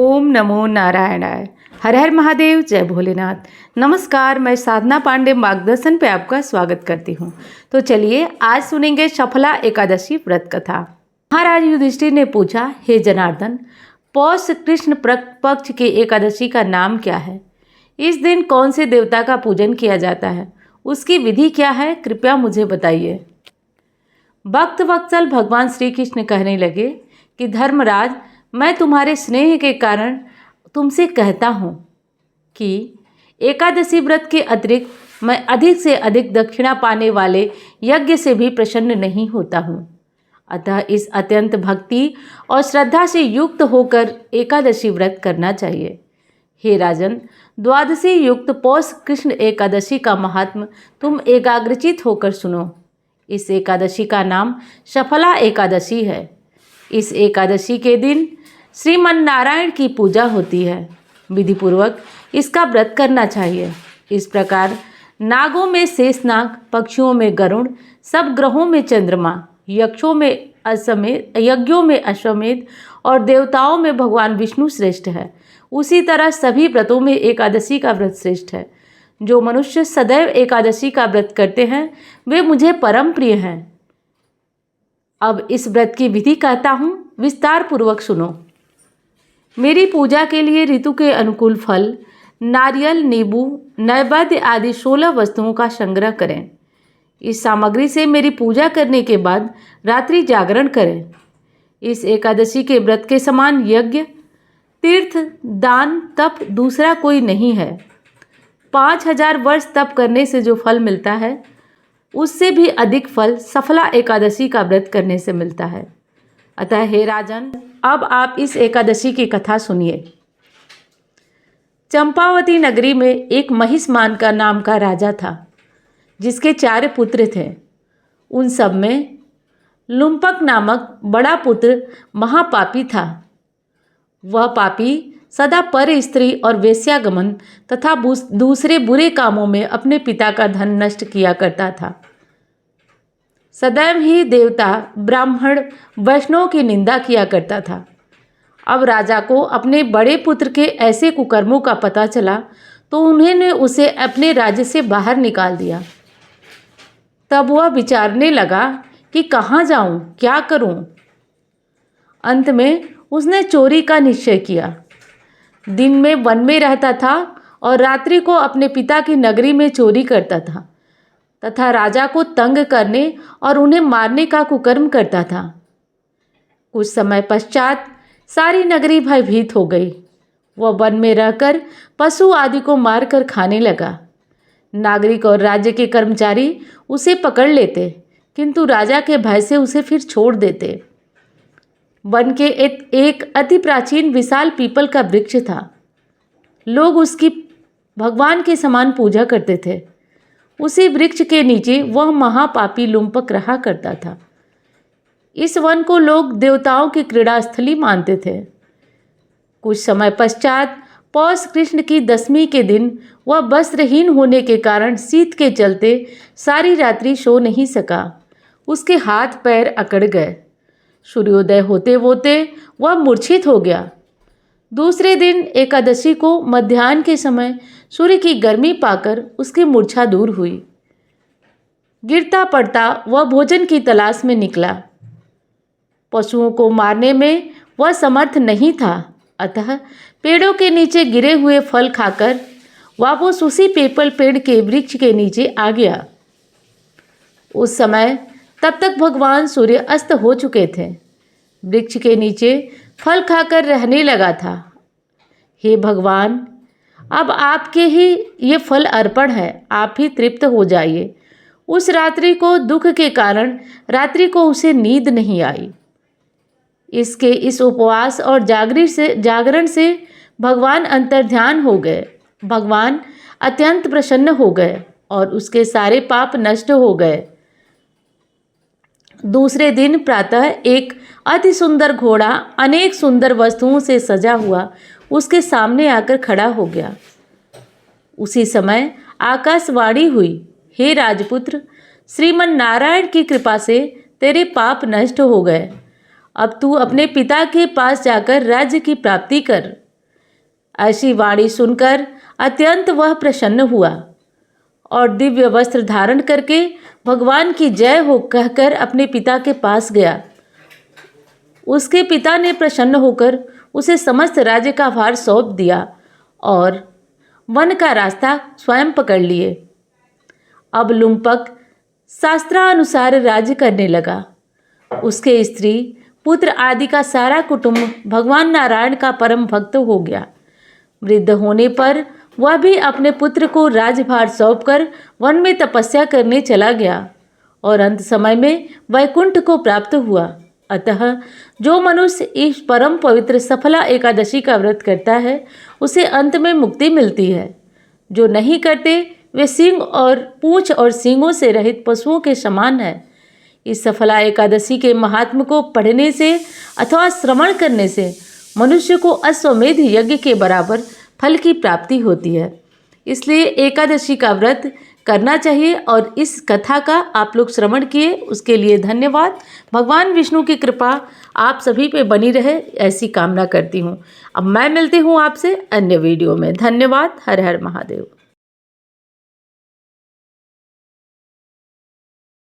ओम नमो नारायणाय। हर हर महादेव, जय भोलेनाथ। नमस्कार, मैं साधना पांडे मार्गदर्शन पे आपका स्वागत करती हूँ। तो चलिए आज सुनेंगे सफला एकादशी व्रत कथा। महाराज युधिष्ठिर ने पूछा, हे जनार्दन, पौष कृष्ण पक्ष के एकादशी का नाम क्या है? इस दिन कौन से देवता का पूजन किया जाता है? उसकी विधि क्या है? कृपया मुझे बताइए। भक्त वत्सल भगवान श्री कृष्ण कहने लगे कि धर्मराज, मैं तुम्हारे स्नेह के कारण तुमसे कहता हूँ कि एकादशी व्रत के अतिरिक्त मैं अधिक से अधिक दक्षिणा पाने वाले यज्ञ से भी प्रसन्न नहीं होता हूँ। अतः इस अत्यंत भक्ति और श्रद्धा से युक्त होकर एकादशी व्रत करना चाहिए। हे राजन, द्वादशी युक्त पौष कृष्ण एकादशी का महात्म तुम एकाग्रचित होकर सुनो। इस एकादशी का नाम सफला एकादशी है। इस एकादशी के दिन श्रीमन नारायण की पूजा होती है। विधिपूर्वक इसका व्रत करना चाहिए। इस प्रकार नागों में शेषनाग, पक्षियों में गरुड़, सब ग्रहों में चंद्रमा, यक्षों में अश्वमेध और देवताओं में भगवान विष्णु श्रेष्ठ है। उसी तरह सभी व्रतों में एकादशी का व्रत श्रेष्ठ है। जो मनुष्य सदैव एकादशी का व्रत करते हैं वे मुझे परम प्रिय हैं। अब इस व्रत की विधि कहता हूँ, विस्तार पूर्वक सुनो। मेरी पूजा के लिए ऋतु के अनुकूल फल, नारियल, नींबू, नैवेद्य आदि 16 वस्तुओं का संग्रह करें। इस सामग्री से मेरी पूजा करने के बाद रात्रि जागरण करें। इस एकादशी के व्रत के समान यज्ञ, तीर्थ, दान, तप दूसरा कोई नहीं है। 5000 वर्ष तप करने से जो फल मिलता है उससे भी अधिक फल सफला एकादशी का व्रत करने से मिलता है। अतः हे राजन, अब आप इस एकादशी की कथा सुनिए। चंपावती नगरी में एक महिष्मान का नाम का राजा था, जिसके 4 पुत्र थे। उन सब में लुम्पक नामक बड़ा पुत्र महापापी था। वह पापी सदा पर स्त्री और वेश्यागमन तथा दूसरे बुरे कामों में अपने पिता का धन नष्ट किया करता था। सदैव ही देवता, ब्राह्मण, वैष्णव की निंदा किया करता था। अब राजा को अपने बड़े पुत्र के ऐसे कुकर्मों का पता चला तो उन्होंने उसे अपने राज्य से बाहर निकाल दिया। तब वह विचारने लगा कि कहाँ जाऊँ, क्या करूँ। अंत में उसने चोरी का निश्चय किया। दिन में वन में रहता था और रात्रि को अपने पिता की नगरी में चोरी करता था तथा राजा को तंग करने और उन्हें मारने का कुकर्म करता था। कुछ समय पश्चात सारी नगरी भयभीत हो गई। वह वन में रहकर पशु आदि को मारकर खाने लगा। नागरिक और राज्य के कर्मचारी उसे पकड़ लेते, किंतु राजा के भय से उसे फिर छोड़ देते। वन के एक अति प्राचीन विशाल पीपल का वृक्ष था। लोग उसकी भगवान के समान पूजा करते थे। उसी वृक्ष के नीचे वह महापापी लुम्पक रहा करता था। इस वन को लोग देवताओं की क्रीड़ा स्थली मानते थे। कुछ समय पश्चात पौष कृष्ण की दशमी के दिन वह वस्त्रहीन होने के कारण शीत के चलते सारी रात्रि सो नहीं सका। उसके हाथ पैर अकड़ गए। सूर्योदय होते होते वह मूर्छित हो गया। दूसरे दिन एकादशी को मध्याह्न के समय सूर्य की गर्मी पाकर उसकी मूर्छा दूर हुई। गिरता पड़ता वह भोजन की तलाश में निकला। पशुओं को मारने में वह समर्थ नहीं था, अतः पेड़ों के नीचे गिरे हुए फल खाकर वापस उसी पीपल पेड़ के वृक्ष के नीचे आ गया। उस समय तब तक भगवान सूर्य अस्त हो चुके थे। वृक्ष के नीचे फल खाकर रहने लगा था। हे भगवान, अब आपके ही ये फल अर्पण है, आप ही तृप्त हो जाइए। उस रात्रि को दुख के कारण रात्रि को उसे नींद नहीं आई। इसके इस उपवास और जागरण से भगवान अंतर्ध्यान हो गए। भगवान अत्यंत प्रसन्न हो गए और उसके सारे पाप नष्ट हो गए। दूसरे दिन प्रातः एक अति सुंदर घोड़ा अनेक सुंदर वस्तुओं से सजा हुआ उसके सामने आकर खड़ा हो गया। उसी समय आकाशवाणी हुई, हे राजपुत्र, श्रीमन नारायण की कृपा से तेरे पाप नष्ट हो गए। अब तू अपने पिता के पास जाकर राज्य की प्राप्ति कर। ऐसी वाणी सुनकर अत्यंत वह प्रसन्न हुआ और दिव्य वस्त्र धारण करके भगवान की जय हो कहकर अपने पिता के पास गया। उसके पिता ने प्रसन्न होकर उसे समस्त राज्य का भार सौंप दिया और वन का रास्ता स्वयं पकड़ लिए। अब लुम्पक शास्त्रानुसार राज्य करने लगा। उसके स्त्री पुत्र आदि का सारा कुटुंब भगवान नारायण का परम भक्त हो गया। वृद्ध होने पर वह भी अपने पुत्र को राजभार सौंपकर वन में तपस्या करने चला गया और अंत समय में वैकुंठ को प्राप्त हुआ। अतः जो मनुष्य इस परम पवित्र सफला एकादशी का व्रत करता है उसे अंत में मुक्ति मिलती है। जो नहीं करते वे सींग और पूंछ और सींगों से रहित पशुओं के समान है। इस सफला एकादशी के महात्म को पढ़ने से अथवा श्रवण करने से मनुष्य को अश्वमेध यज्ञ के बराबर फल की प्राप्ति होती है। इसलिए एकादशी का व्रत करना चाहिए और इस कथा का आप लोग श्रवण किए उसके लिए धन्यवाद। भगवान विष्णु की कृपा आप सभी पे बनी रहे ऐसी कामना करती हूँ। अब मैं मिलती हूँ आपसे अन्य वीडियो में। धन्यवाद। हर हर महादेव।